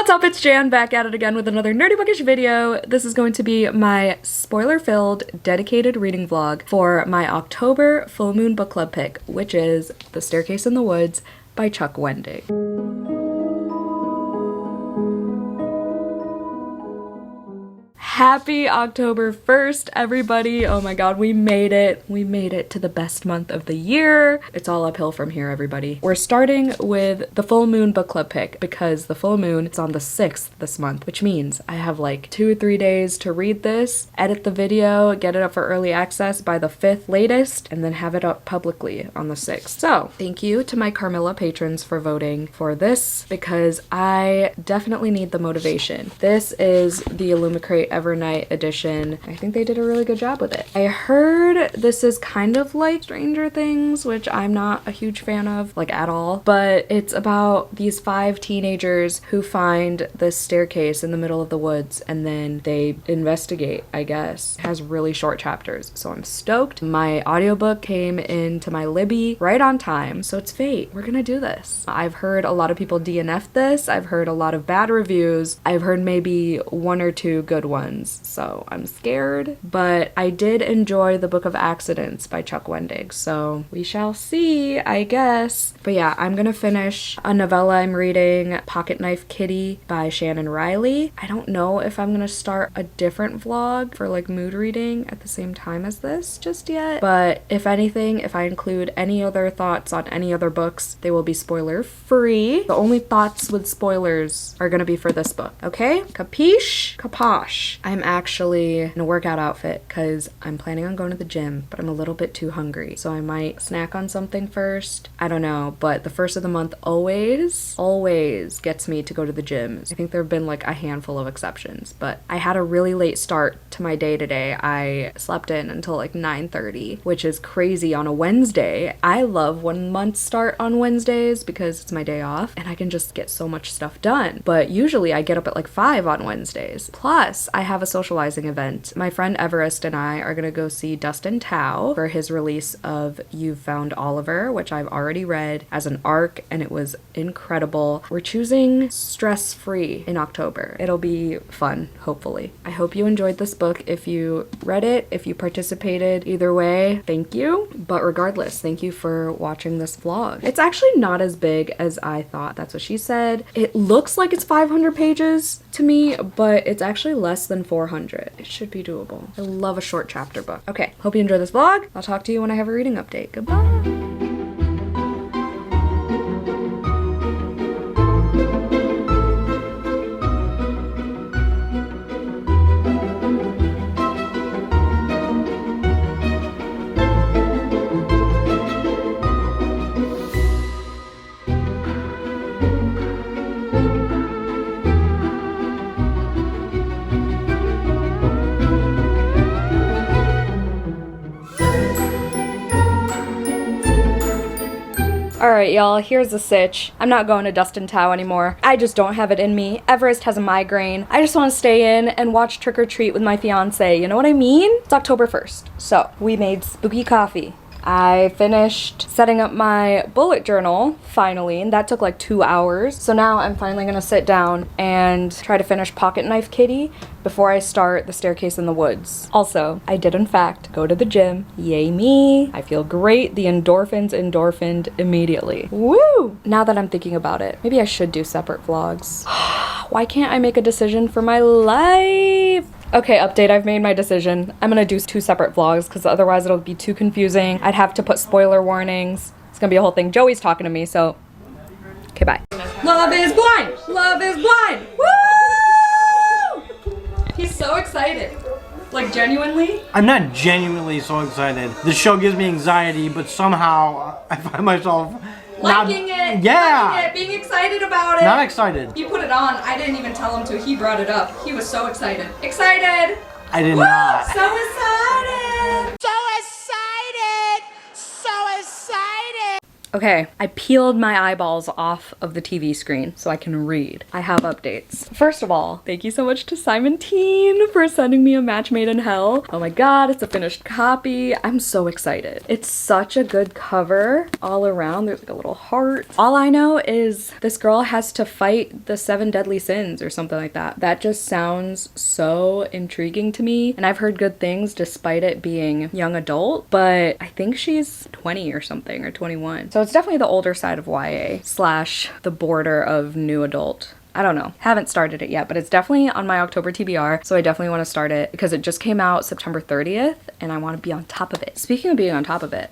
What's up, it's Jan back at it again with another nerdy bookish video. This is going to be my spoiler-filled dedicated reading vlog for my October full moon book club pick, which is The Staircase in the Woods by Chuck Wendig. Happy October 1st, everybody. Oh my god, we made it. We made it to the best month of the year. It's all uphill from here, everybody. We're starting with the full moon book club pick because the full moon is on the 6th this month, which means I have like 2 or 3 days to read this, edit the video, get it up for early access by the 5th latest, and then have it up publicly on the 6th. So thank you to my Carmilla patrons for voting for this because I definitely need the motivation. This is the Illumicrate Evernight edition. I think they did a really good job with it. I heard this is kind of like Stranger Things, which I'm not a huge fan of, like at all, but it's about these 5 teenagers who find this staircase in the middle of the woods and then they investigate, I guess. It has really short chapters, so I'm stoked. My audiobook came into my Libby right on time, so it's fate. We're gonna do this. I've heard a lot of people DNF this. I've heard a lot of bad reviews. I've heard maybe 1 or 2 good ones. So I'm scared, but I did enjoy The Book of Accidents by Chuck Wendig, so we shall see, I guess. But yeah, I'm gonna finish a novella I'm reading, Pocket Knife Kitty by Shannon Riley. I don't know if I'm gonna start a different vlog for like mood reading at the same time as this just yet, but if anything, if I include any other thoughts on any other books, they will be spoiler free. The only thoughts with spoilers are gonna be for this book, okay? Capiche? Caposh. I'm actually in a workout outfit because I'm planning on going to the gym, but I'm a little bit too hungry. So I might snack on something first. I don't know, but the first of the month always gets me to go to the gym. I think there have been like a handful of exceptions, but I had a really late start to my day today. I slept in until like 9:30, which is crazy on a Wednesday. I love when months start on Wednesdays because it's my day off and I can just get so much stuff done. But usually I get up at like 5 on Wednesdays. Plus, I have a socializing event. My friend Everest and I are gonna go see Dustin Tao for his release of You've Found Oliver, which I've already read as an ARC and it was incredible. We're choosing stress-free in October. It'll be fun, hopefully. I hope you enjoyed this book. If you read it, if you participated, either way, thank you. But regardless, thank you for watching this vlog. It's actually not as big as I thought. That's what she said. It looks like it's 500 pages to me, but it's actually less than 400. It should be doable. I love a short chapter book. Okay, hope you enjoy this vlog. I'll talk to you when I have a reading update. Goodbye. Alright y'all, here's the sitch. I'm not going to Dustin Tao anymore. I just don't have it in me. Everest has a migraine. I just want to stay in and watch Trick or Treat with my fiance. You know what I mean? It's October 1st. So, we made spooky coffee. I finished setting up my bullet journal, finally, and that took like 2 hours. So now I'm finally gonna sit down and try to finish Pocket Knife Kitty before I start The Staircase in the Woods. Also, I did in fact go to the gym. Yay me. I feel great. The endorphined immediately. Woo! Now that I'm thinking about it, maybe I should do separate vlogs. Why can't I make a decision for my life? Okay, update, I've made my decision. I'm gonna do 2 separate vlogs because otherwise it'll be too confusing. I'd have to put spoiler warnings. It's gonna be a whole thing. Joey's talking to me, so okay, bye. Love is blind! Love is blind! Woo! He's so excited. Like, genuinely? I'm not genuinely so excited. This show gives me anxiety, but somehow I find myself liking it! Yeah! Liking it! Being excited about it! Not excited. He put it on. I didn't even tell him to. He brought it up. He was so excited. Excited! I did Woo! not. So excited! So excited! So excited! Okay, I peeled my eyeballs off of the TV screen so I can read. I have updates. First of all, thank you so much to Simon Teen for sending me a Match Made in Hell. Oh my god, it's a finished copy. I'm so excited. It's such a good cover all around. There's like a little heart. All I know is this girl has to fight the 7 deadly sins or something like that. That just sounds so intriguing to me. And I've heard good things despite it being young adult, but I think she's 20 or something, or 21. So it's definitely the older side of YA / the border of new adult. I don't know. Haven't started it yet, but it's definitely on my October TBR, so I definitely want to start it because it just came out September 30th and I want to be on top of it. Speaking of being on top of it,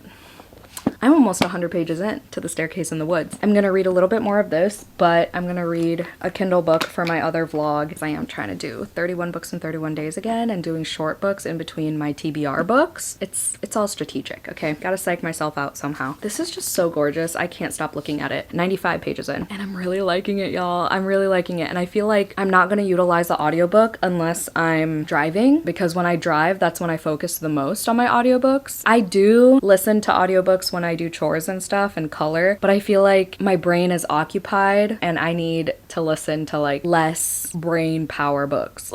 I'm almost 100 pages in to The Staircase in the Woods. I'm gonna read a little bit more of this, but I'm gonna read a Kindle book for my other vlog because I am trying to do 31 books in 31 days again and doing short books in between my TBR books. It's all strategic, okay? Gotta psych myself out somehow. This is just so gorgeous. I can't stop looking at it. 95 pages in. And I'm really liking it, y'all. I'm really liking it. And I feel like I'm not gonna utilize the audiobook unless I'm driving, because when I drive, that's when I focus the most on my audiobooks. I do listen to audiobooks when I do chores and stuff and color, but I feel like my brain is occupied and I need to listen to like less brain power books.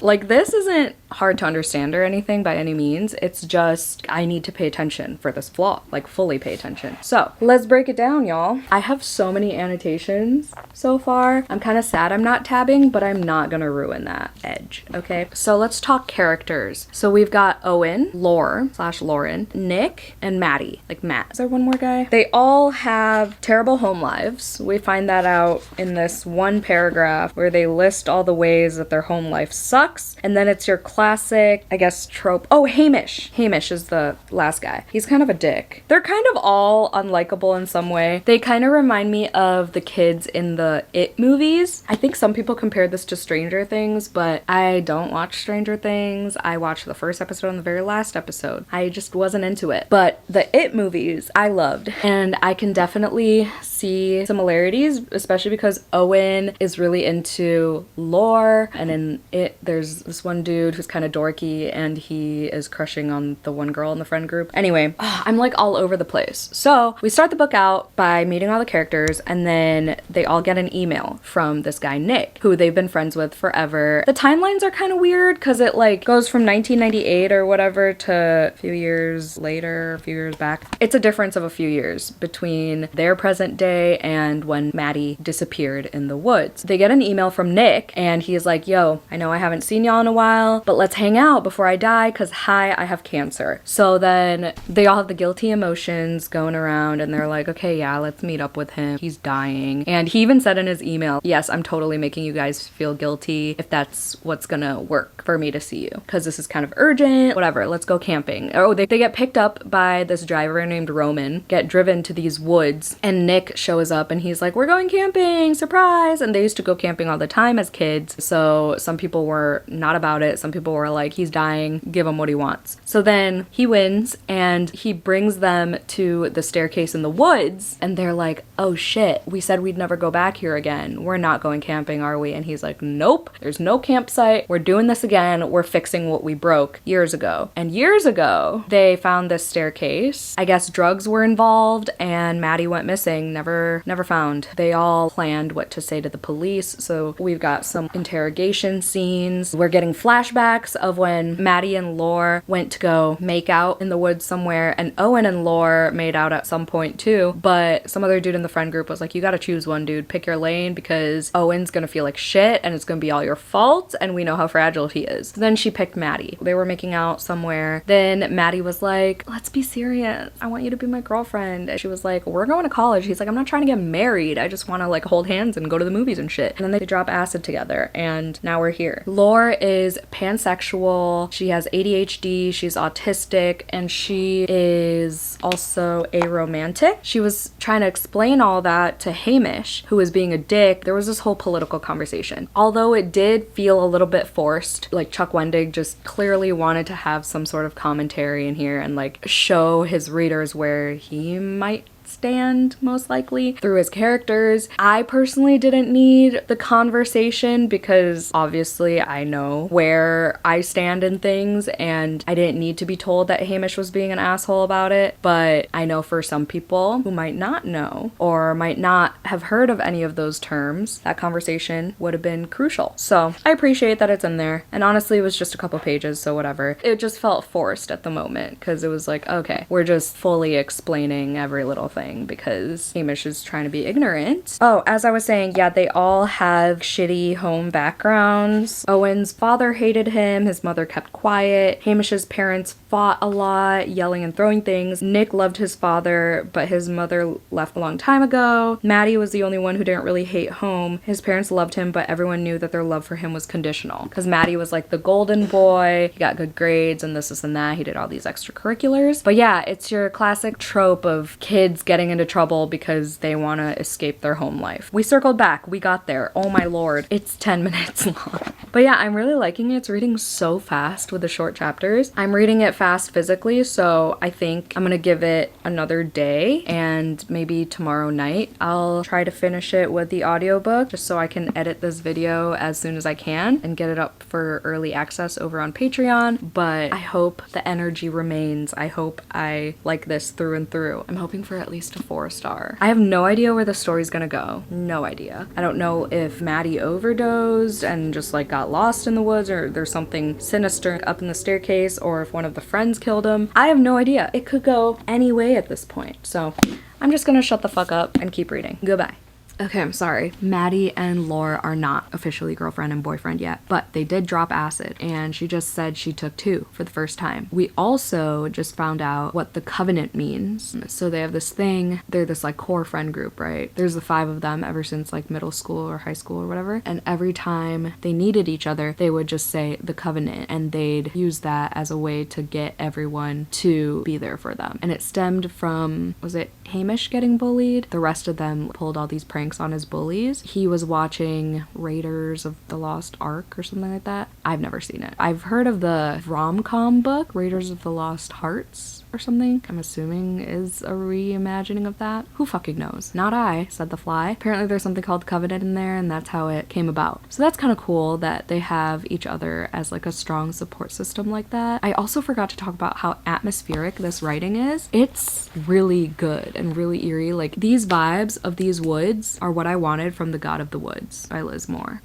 Like, this isn't hard to understand or anything by any means. It's just I need to pay attention for this vlog, like fully pay attention. So let's break it down, y'all. I have so many annotations so far. I'm kind of sad I'm not tabbing, but I'm not gonna ruin that edge, okay? So let's talk characters. So we've got Owen, Lauren, Nick, and Maddie. Like Matt. Is there one more guy? They all have terrible home lives. We find that out in this one paragraph where they list all the ways that their home life sucks. And then it's your classic, I guess, trope. Oh, Hamish. Hamish is the last guy. He's kind of a dick. They're kind of all unlikable in some way. They kind of remind me of the kids in the It movies. I think some people compared this to Stranger Things, but I don't watch Stranger Things. I watched the first episode and the very last episode. I just wasn't into it. But the It movies, I loved. And I can definitely see similarities, especially because Owen is really into lore. And in It, there's this one dude who's kind of dorky and he is crushing on the one girl in the friend group. Anyway, I'm like all over the place. So we start the book out by meeting all the characters, and then they all get an email from this guy Nick, who they've been friends with forever. The timelines are kind of weird because it like goes from 1998 or whatever to a few years later, a few years back. It's a difference of a few years between their present day and when Maddie disappeared in the woods. They get an email from Nick and he's like, yo, I know I haven't seen y'all in a while, but let's hang out before I die because hi, I have cancer. So then they all have the guilty emotions going around and they're like, okay, yeah, let's meet up with him. He's dying. And he even said in his email, yes, I'm totally making you guys feel guilty if that's what's gonna work for me to see you because this is kind of urgent, whatever, let's go camping. Oh, they get picked up by this driver named Roman, get driven to these woods, and Nick shows up and he's like, we're going camping, surprise. And they used to go camping all the time as kids, so some people were not about it. Some people were like, he's dying, give him what he wants. So then he wins and he brings them to the staircase in the woods and they're like, oh shit, we said we'd never go back here again. We're not going camping, are we? And he's like, nope, there's no campsite. We're doing this again. We're fixing what we broke years ago. And years ago, they found this staircase. I guess drugs were involved and Maddie went missing, never found. They all planned what to say to the police. So we've got some interrogation scenes. We're getting flashbacks of when Maddie and Lore went to go make out in the woods somewhere, and Owen and Lore made out at some point too, but some other dude in the friend group was like, you gotta choose one, dude. Pick your lane because Owen's gonna feel like shit and it's gonna be all your fault and we know how fragile he is. So then she picked Maddie. They were making out somewhere. Then Maddie was like, let's be serious. I want you to be my girlfriend. And she was like, we're going to college. He's like, I'm not trying to get married. I just want to like hold hands and go to the movies and shit. And then they drop acid together and now we're here. Lore is pansexual. She has ADHD. She's autistic and she is also aromantic. She was trying to explain all that to Hamish, who was being a dick. There was this whole political conversation. Although it did feel a little bit forced, like Chuck Wendig just clearly wanted to have some sort of commentary in here and like show his readers where he might stand, most likely, through his characters. I personally didn't need the conversation because obviously I know where I stand in things, and I didn't need to be told that Hamish was being an asshole about it. But I know for some people who might not know or might not have heard of any of those terms, that conversation would have been crucial. So I appreciate that it's in there. And honestly, it was just a couple pages, so whatever. It just felt forced at the moment because it was like, okay, we're just fully explaining every little thing because Hamish is trying to be ignorant. Oh, as I was saying, yeah, they all have shitty home backgrounds. Owen's father hated him. His mother kept quiet. Hamish's parents fought a lot, yelling and throwing things. Nick loved his father, but his mother left a long time ago. Maddie was the only one who didn't really hate home. His parents loved him, but everyone knew that their love for him was conditional because Maddie was like the golden boy. He got good grades and this and that. He did all these extracurriculars. But yeah, it's your classic trope of kids getting into trouble because they want to escape their home life. We circled back. We got there. Oh my lord. It's 10 minutes long. But yeah, I'm really liking it. It's reading so fast with the short chapters. I'm reading it fast physically, so I think I'm gonna give it another day and maybe tomorrow night I'll try to finish it with the audiobook just so I can edit this video as soon as I can and get it up for early access over on Patreon. But I hope the energy remains. I hope I like this through and through. I'm hoping for at least a 4-star. I have no idea where the story's gonna go. No idea. I don't know if Maddie overdosed and just like got lost in the woods, or there's something sinister up in the staircase, or if one of the friends killed him. I have no idea. It could go any way at this point. So I'm just gonna shut the fuck up and keep reading. Goodbye. Okay, I'm sorry. Maddie and Laura are not officially girlfriend and boyfriend yet, but they did drop acid, and she just said she took 2 for the first time. We also just found out what the covenant means. So they have this thing, they're this like core friend group, right? There's the 5 of them ever since like middle school or high school or whatever, and every time they needed each other, they would just say the covenant, and they'd use that as a way to get everyone to be there for them. And it stemmed from, was it Hamish getting bullied? The rest of them pulled all these pranks on his bullies. He was watching Raiders of the Lost Ark or something like that. I've never seen it. I've heard of the rom-com book, Raiders of the Lost Hearts or something. I'm assuming is a reimagining of that. Who fucking knows? Not I, said the fly. Apparently there's something called Covenant in there, and that's how it came about. So that's kind of cool that they have each other as like a strong support system like that. I also forgot to talk about how atmospheric this writing is. It's really good and really eerie. Like these vibes of these woods are what I wanted from The God of the Woods by Liz Moore.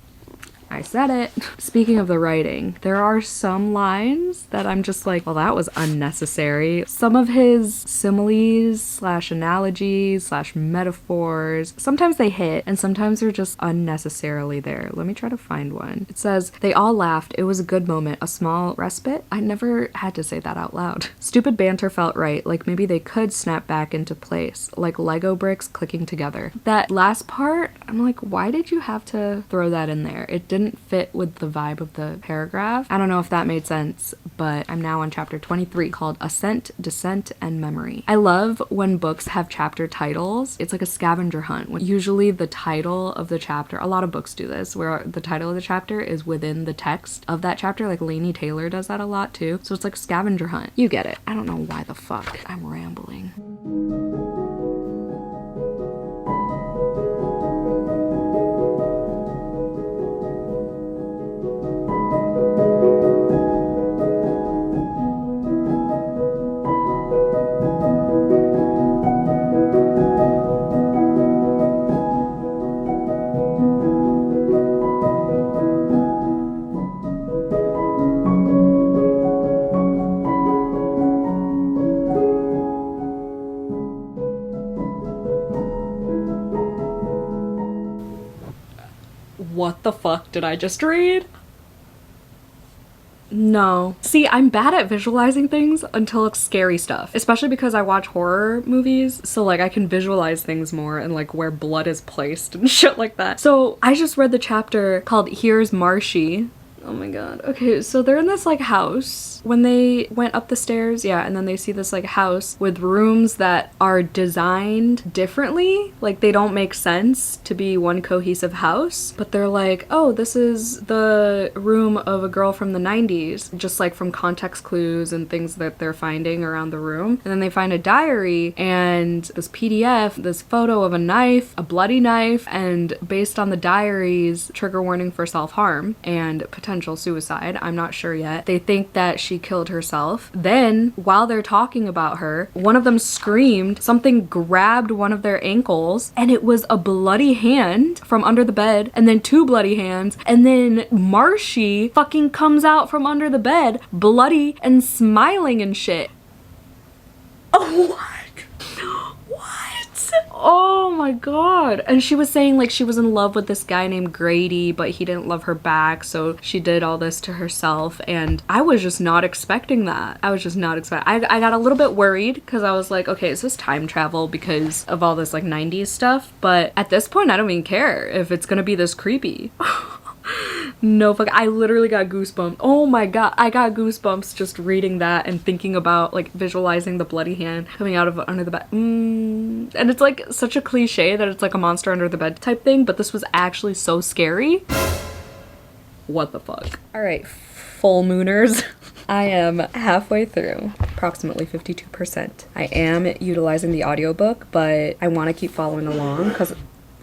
I said it. Speaking of the writing, there are some lines that I'm just like, well, that was unnecessary. Some of his similes / analogies / metaphors, sometimes they hit and sometimes they're just unnecessarily there. Let me try to find one. It says, they all laughed. It was a good moment, a small respite. I never had to say that out loud. Stupid banter felt right, like maybe they could snap back into place, like Lego bricks clicking together. That last part, I'm like, why did you have to throw that in there? It didn't fit with the vibe of the paragraph. I don't know if that made sense, but I'm now on chapter 23 called Ascent, Descent, and Memory. I love when books have chapter titles. It's like a scavenger hunt. Usually the title of the chapter, a lot of books do this, where the title of the chapter is within the text of that chapter. Like Laini Taylor does that a lot too. So it's like a scavenger hunt. You get it. I don't know why the fuck I'm rambling. What the fuck did I just read? No. See, I'm bad at visualizing things until it's scary stuff, especially because I watch horror movies, so like I can visualize things more and like where blood is placed and shit like that. So I just read the chapter called Here's Marshy. Oh my god. Okay, so they're in this like house. When they went up the stairs, yeah, and then they see this like house with rooms that are designed differently. Like they don't make sense to be one cohesive house, but they're like, oh, this is the room of a girl from the 90s, just like from context clues and things that they're finding around the room. And then they find a diary and this PDF, this photo of a knife, a bloody knife, and based on the diaries, trigger warning for self-harm and potential suicide. I'm not sure yet. They think that she killed herself. Then, while they're talking about her, one of them screamed, something grabbed one of their ankles, and it was a bloody hand from under the bed, and then 2 bloody hands, and then Marshy fucking comes out from under the bed, bloody and smiling and shit. Oh, what? Oh my god. And she was saying like she was in love with this guy named Grady, but he didn't love her back, so she did all this to herself. And I was just not expecting that. I got a little bit worried because I was like, okay, is this time travel because of all this like 90s stuff? But at this point, I don't even care if it's gonna be this creepy. No fuck, I literally got goosebumps. Oh my god, I got goosebumps just reading that and thinking about like visualizing the bloody hand coming out of under the bed. And it's like such a cliche that it's like a monster under the bed type thing, but this was actually so scary. What the fuck? All right, full mooners. I am halfway through, approximately 52%. I am utilizing the audiobook, but I want to keep following along because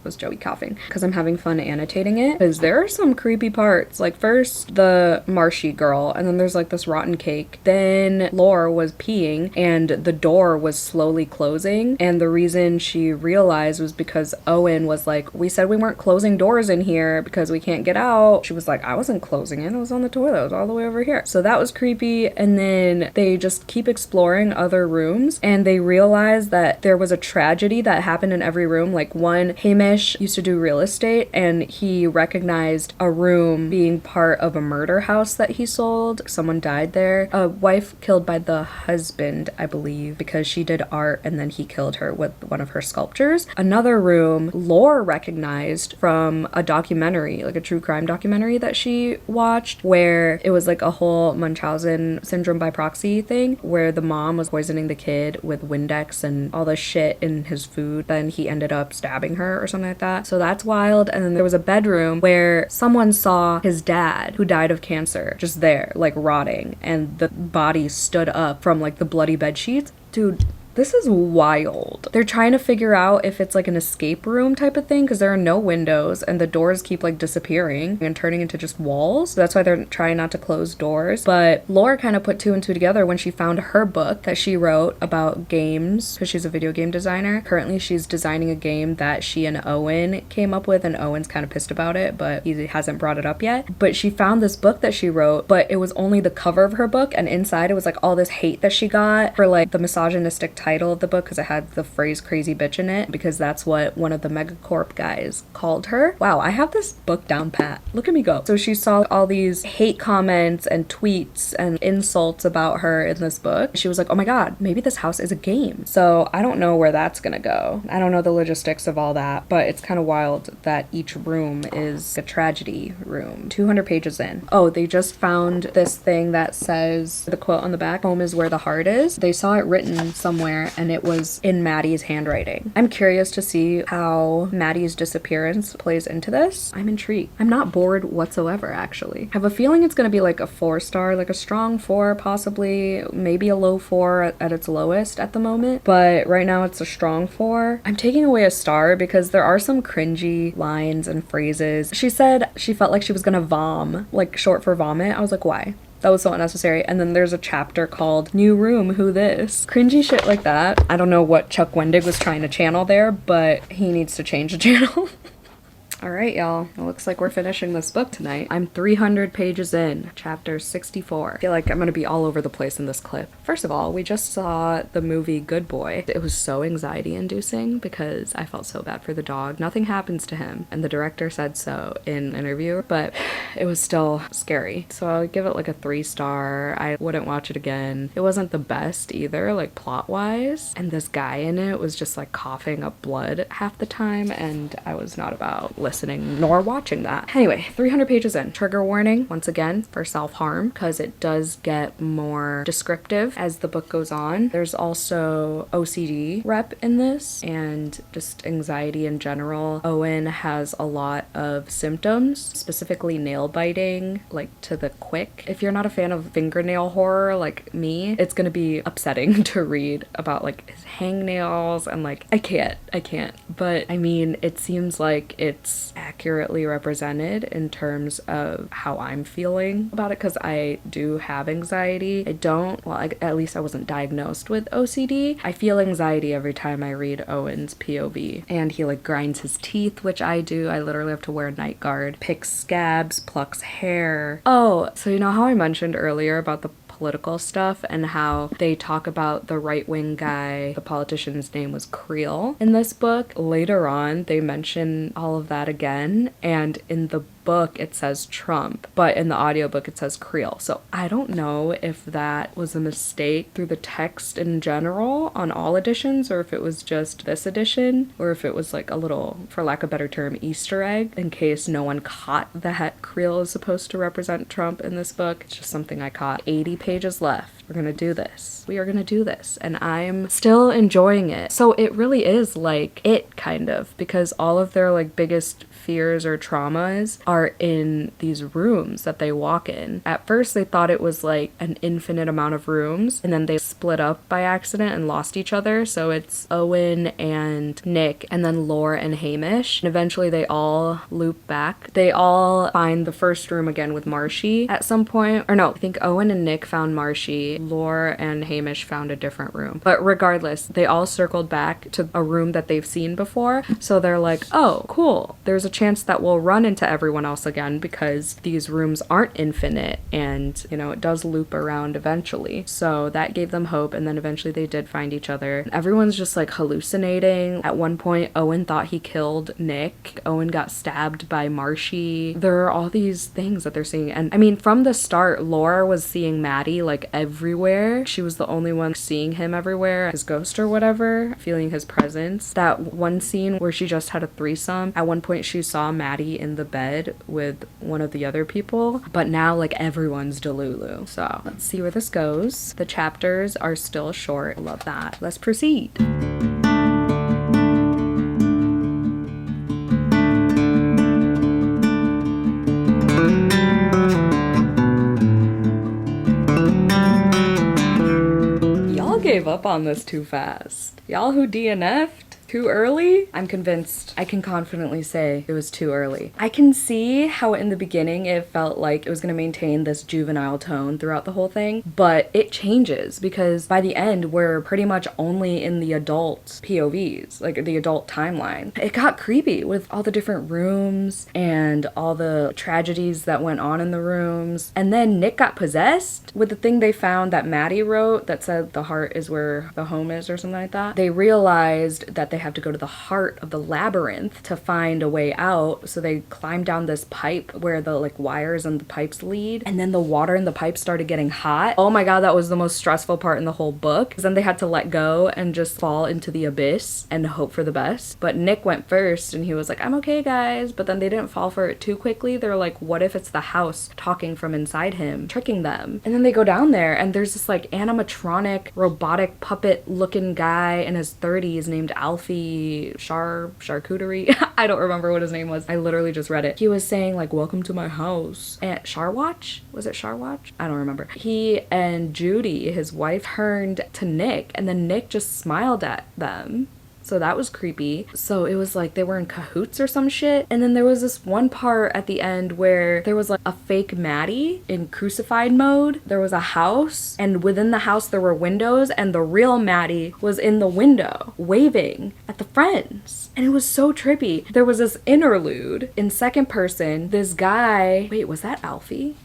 was Joey coughing, because I'm having fun annotating it, because there are some creepy parts. Like first the Marshy girl, and then there's like this rotten cake, then Laura was peeing and the door was slowly closing, and the reason she realized was because Owen was like, we said we weren't closing doors in here because we can't get out. She was like, I wasn't closing it, it was on the toilet, it was all the way over here. So that was creepy. And then they just keep exploring other rooms and they realize that there was a tragedy that happened in every room. Like one, Hamish used to do real estate and he recognized a room being part of a murder house that he sold. Someone died there. A wife killed by the husband, I believe, because she did art and then he killed her with one of her sculptures. Another room Lore recognized from a documentary, like a true crime documentary that she watched, where it was like a whole Munchausen syndrome by proxy thing, where the mom was poisoning the kid with Windex and all the shit in his food. Then he ended up stabbing her or something like that. So that's wild. And then there was a bedroom where someone saw his dad, who died of cancer, just there, like rotting, and the body stood up from like the bloody bed sheets. Dude, this is wild. They're trying to figure out if it's like an escape room type of thing because there are no windows and the doors keep like disappearing and turning into just walls. So that's why they're trying not to close doors. But Laura kind of put 2 and 2 together when she found her book that she wrote about games, because she's a video game designer. Currently she's designing a game that she and Owen came up with, and Owen's kind of pissed about it, but he hasn't brought it up yet. But she found this book that she wrote, but it was only the cover of her book, and inside it was like all this hate that she got for like the misogynistic title of the book, because it had the phrase crazy bitch in it, because that's what one of the Megacorp guys called her. Wow, I have this book down pat. Look at me go. So she saw all these hate comments and tweets and insults about her in this book. She was like, oh my god, maybe this house is a game. So I don't know where that's gonna go. I don't know the logistics of all that, but it's kind of wild that each room is a tragedy room. 200 pages in. Oh, they just found this thing that says, the quote on the back, home is where the heart is. They saw it written somewhere and it was in Maddie's handwriting. I'm curious to see how Maddie's disappearance plays into this. I'm intrigued. I'm not bored whatsoever, actually. I have a feeling it's gonna be like a 4-star, like a strong 4 possibly, maybe a low 4 at its lowest at the moment, but right now it's a strong 4. I'm taking away a star because there are some cringy lines and phrases. She said she felt like she was gonna vom, like short for vomit. I was like, why? That was so unnecessary. And then there's a chapter called New Room, Who This? Cringy shit like that. I don't know what Chuck Wendig was trying to channel there, but he needs to change the channel. All right, y'all. It looks like we're finishing this book tonight. I'm 300 pages in, chapter 64. I feel like I'm gonna be all over the place in this clip. First of all, we just saw the movie Good Boy. It was so anxiety-inducing because I felt so bad for the dog. Nothing happens to him, and the director said so in an interview, but it was still scary. So I'll give it like a 3-star. I wouldn't watch it again. It wasn't the best either, like plot-wise, and this guy in it was just like coughing up blood half the time, and I was not about listening nor watching that. Anyway, 300 pages in. Trigger warning, once again, for self-harm, because it does get more descriptive as the book goes on. There's also OCD rep in this, and just anxiety in general. Owen has a lot of symptoms, specifically nail biting, like to the quick. If you're not a fan of fingernail horror like me, it's gonna be upsetting to read about like his hangnails and like, I can't. But I mean, it seems like it's accurately represented in terms of how I'm feeling about it, because I do have anxiety. I don't, well, at least I wasn't diagnosed with OCD. I feel anxiety every time I read Owen's POV. And he like grinds his teeth, which I do. I literally have to wear a night guard. Picks scabs, plucks hair. Oh, so you know how I mentioned earlier about the political stuff and how they talk about the right-wing guy, the politician's name was Creel in this book. Later on, they mention all of that again, and in the book it says Trump, but in the audiobook it says Creel. So I don't know if that was a mistake through the text in general on all editions, or if it was just this edition, or if it was like a little, for lack of a better term, Easter egg in case no one caught that Creel is supposed to represent Trump in this book. It's just something I caught. 80 pages left. We're gonna do this. We are gonna do this. And I'm still enjoying it. So it really is like it, kind of, because all of their like biggest fears or traumas are in these rooms that they walk in. At first they thought it was like an infinite amount of rooms, and then they split up by accident and lost each other. So it's Owen and Nick, and then Lore and Hamish. And eventually they all loop back. They all find the first room again with Marshy at some point. Or no, I think Owen and Nick found Marshy. Lore and Hamish found a different room. But regardless, they all circled back to a room that they've seen before. So they're like, oh, cool. There's a chance that we'll run into everyone else again, because these rooms aren't infinite, and you know, it does loop around eventually. So that gave them hope, and then eventually they did find each other. Everyone's just like hallucinating. At one point, Owen thought he killed Nick. Owen got stabbed by Marshy. There are all these things that they're seeing. And I mean, from the start, Laura was seeing Maddie like everywhere. She was the only one seeing him everywhere, his ghost or whatever, feeling his presence. That one scene where she just had a threesome, at one point she saw Maddie in the bed with one of the other people, but now like everyone's Delulu. So let's see where this goes. The chapters are still short. I love that. Let's proceed. Y'all gave up on this too fast. Y'all who DNF'd too early? I'm convinced. I can confidently say it was too early. I can see how in the beginning it felt like it was going to maintain this juvenile tone throughout the whole thing, but it changes because by the end we're pretty much only in the adult POVs, like the adult timeline. It got creepy with all the different rooms and all the tragedies that went on in the rooms. And then Nick got possessed with the thing they found that Maddie wrote that said the heart is where the home is or something like that. They realized that they have to go to the heart of the labyrinth to find a way out, so they climbed down this pipe where the like wires and the pipes lead, and then the water in the pipe started getting hot. Oh my god, that was the most stressful part in the whole book, because then they had to let go and just fall into the abyss and hope for the best. But Nick went first and he was like, I'm okay guys, but then they didn't fall for it too quickly. They're like, what if it's the house talking from inside him, tricking them? And then they go down there and there's this like animatronic robotic puppet looking guy in his 30s named Alfie Charcuterie. I don't remember what his name was. I literally just read it. He was saying like, welcome to my house. And Charwatch? Was it Charwatch? I don't remember. He and Judy, his wife, turned to Nick, and then Nick just smiled at them. So that was creepy. So it was like they were in cahoots or some shit. And then there was this one part at the end where there was like a fake Maddie in crucified mode. There was a house, and within the house there were windows, and the real Maddie was in the window waving at the friends. And it was so trippy. There was this interlude in second person. This guy, wait, was that Alfie?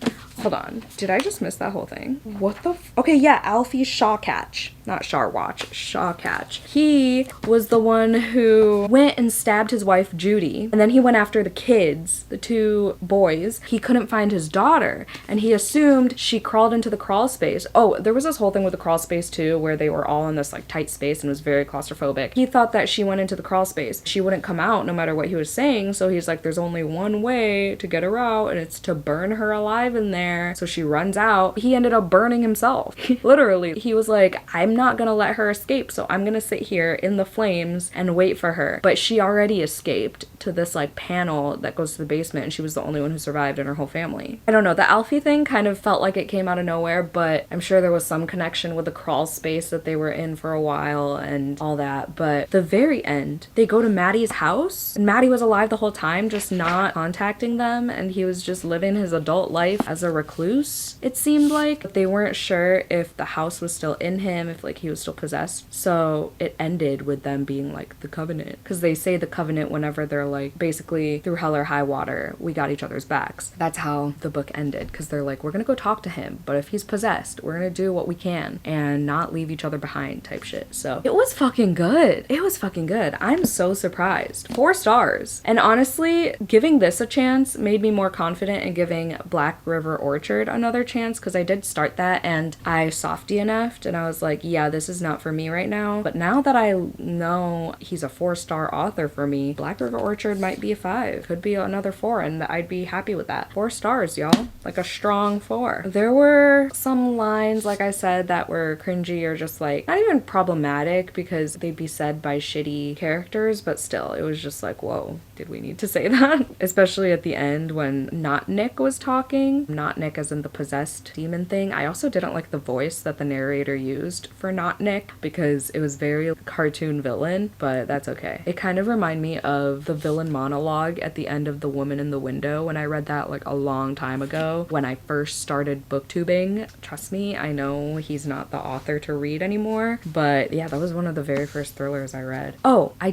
Hold on. Did I just miss that whole thing? What the okay, yeah, Alfie Shawcatch. Not Sharwatch, Shawcatch. He was the one who went and stabbed his wife Judy, and then he went after the kids, the 2 boys. He couldn't find his daughter, and he assumed she crawled into the crawl space. Oh, there was this whole thing with the crawl space too, where they were all in this like tight space and was very claustrophobic. He thought that she went into the crawl space. She wouldn't come out no matter what he was saying, so he's like, there's only one way to get her out, and it's to burn her alive in there. So she runs out. He ended up burning himself. Literally. He was like, I'm not gonna let her escape, so I'm gonna sit here in the flames and wait for her. But she already escaped to this like panel that goes to the basement, and she was the only one who survived in her whole family. I don't know, the Alfie thing kind of felt like it came out of nowhere, but I'm sure there was some connection with the crawl space that they were in for a while and all that. But the very end, they go to Maddie's house, and Maddie was alive the whole time, just not contacting them, and he was just living his adult life as a recluse, it seemed like. But they weren't sure if the house was still in him, if like he was still possessed. So it ended with them being like the Covenant, because they say the Covenant whenever they're like, basically through hell or high water, we got each other's backs. That's how the book ended, because they're like, we're gonna go talk to him, but if he's possessed, we're gonna do what we can and not leave each other behind type shit. So it was fucking good. It was fucking good. I'm so surprised. 4 stars. And honestly, giving this a chance made me more confident in giving Black River Orchard another chance, because I did start that and I soft DNF'd and I was like, yeah, this is not for me right now. But now that I know he's a 4-star author for me, Black River Orchard might be a 5. Could be another 4, and I'd be happy with that. 4 stars, y'all. Like a strong 4. There were some lines, like I said, that were cringy or just like not even problematic because they'd be said by shitty characters, but still, it was just like, whoa, did we need to say that? Especially at the end when Not Nick was talking. Not Nick as in the possessed demon thing. I also didn't like the voice that the narrator used for Not Nick because it was very cartoon villain, but that's okay. It kind of reminded me of the villain monologue at the end of The Woman in the Window when I read that like a long time ago when I first started booktubing. Trust me, I know he's not the author to read anymore, but yeah, that was one of the very first thrillers I read. Oh, I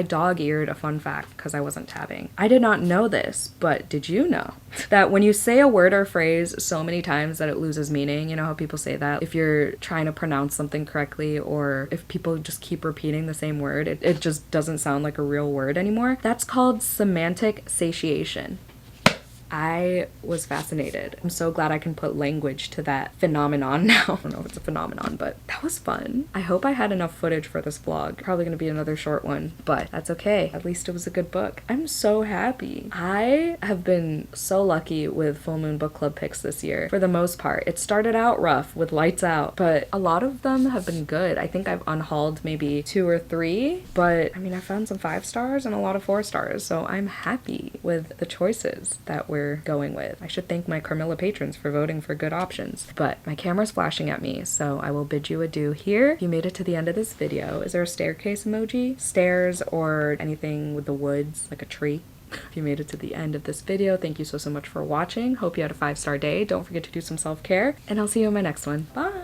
dog-eared a fun fact because I wasn't tabbing. I did not know this, but did you know that when you say a word or phrase so many times that it loses meaning, you know how people say that if you're trying to pronounce something correctly or if people just keep repeating the same word, it just doesn't sound like a real word anymore? That's called semantic satiation. I was fascinated. I'm so glad I can put language to that phenomenon now. I don't know if it's a phenomenon, but that was fun. I hope I had enough footage for this vlog. Probably gonna be another short one, but that's okay. At least it was a good book. I'm so happy. I have been so lucky with Full Moon Book Club picks this year. For the most part, it started out rough with Lights Out, but a lot of them have been good. I think I've unhauled maybe 2 or 3, but I mean, I found some 5 stars and a lot of 4 stars, so I'm happy with the choices that we're going with. I should thank my Carmilla patrons for voting for good options, but my camera's flashing at me, so I will bid you adieu here. If you made it to the end of this video, is there a staircase emoji? Stairs or anything with the woods, like a tree? If you made it to the end of this video, thank you so much for watching. Hope you had a 5-star day. Don't forget to do some self-care, and I'll see you in my next one. Bye!